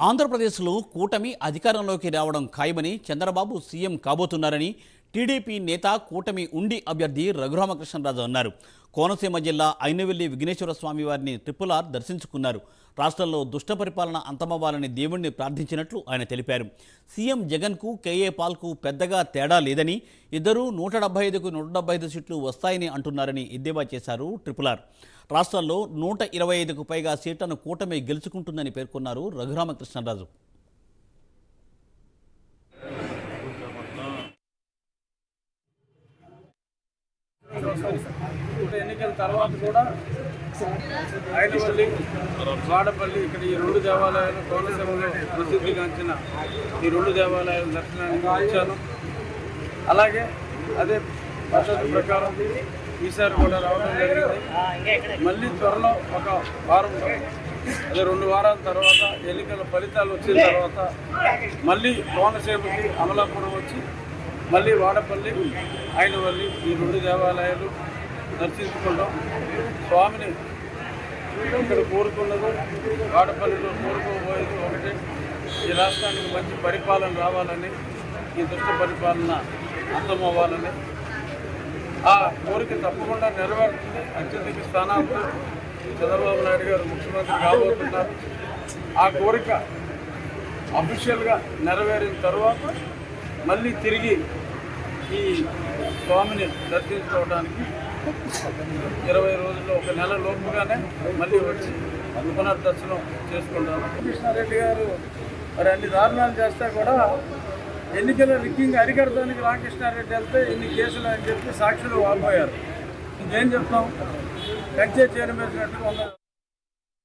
ఆంధ్రప్రదేశ్లో కూటమి అధికారంలోకి రావడం ఖాయమని చంద్రబాబు సీఎం కాబోతున్నారని టీడీపీ నేత కూటమి ఉండి అభ్యర్థి రఘురామకృష్ణరాజు అన్నారు. కోనసీమ జిల్లా ఐనవెల్లి విఘ్నేశ్వర స్వామి వారిని RRR దర్శించుకున్నారు. రాష్ట్రంలో దుష్ట పరిపాలన అంతమవ్వాలని దేవుణ్ణి ప్రార్థించినట్లు ఆయన తెలిపారు. సీఎం జగన్కు కేఏ పాల్కు పెద్దగా తేడా లేదని, ఇద్దరూ 175కు 175 సీట్లు వస్తాయని అంటున్నారని ఎద్దేవా చేశారు RRR. రాష్ట్రంలో 125కు పైగా సీట్లను కూటమి గెలుచుకుంటుందని పేర్కొన్నారు రఘురామకృష్ణరాజు. ఎన్నికల తర్వాత కూడా ఐనవల్లి, వాడపల్లి ఇక్కడ ఈ రెండు దేవాలయాలు కోనసీమలో ప్రసిద్ధిగాంచిన ఈ రెండు దేవాలయాల దర్శనానికి వచ్చాను. అలాగే అదే పద్ధతి ప్రకారం ఈసారి కూడా రావడం జరిగింది. మళ్ళీ త్వరలో ఒక వారం, అదే 2 వారాల తర్వాత ఎన్నికల ఫలితాలు వచ్చిన తర్వాత మళ్ళీ కోనసీమకి అమలాపురం వచ్చి మళ్ళీ వాడపల్లి, ఐనవల్లి ఈ రెండు దేవాలయాలు దర్శించుకుంటాం. స్వామిని ఇక్కడ కోరుకున్నది, వాడపల్లిలో కోరుకోబోయేది ఒకటి, ఈ రాష్ట్రానికి మంచి పరిపాలన రావాలని, ఈ దుష్ట పరిపాలన అంతమవ్వాలని. ఆ కోరిక తప్పకుండా నెరవేరుతుంది. అత్యధిక స్థానాలతో చంద్రబాబు నాయుడు గారు ముఖ్యమంత్రి కాబోతున్నారు. ఆ కోరిక అఫీషియల్గా నెరవేరిన తర్వాత మళ్ళీ తిరిగి ఈ స్వామిని దర్శించుకోవడానికి 20 రోజుల్లో, 1 నెల లోపుగానే మళ్ళీ వచ్చి పునర్దర్శనం చేసుకుంటాను. కృష్ణారెడ్డి గారు మరి అన్ని దారుణాలు చేస్తే కూడా ఎన్నికల రిగ్గింగ్ అరికడతానికి రామకృష్ణారెడ్డి వెళ్తే ఇన్ని కేసులు అని చెప్పి సాక్షులు వాపోయారు. ఇంకేం చెప్తాం? కంచే చేరమేసినట్టుగా ఉన్నది.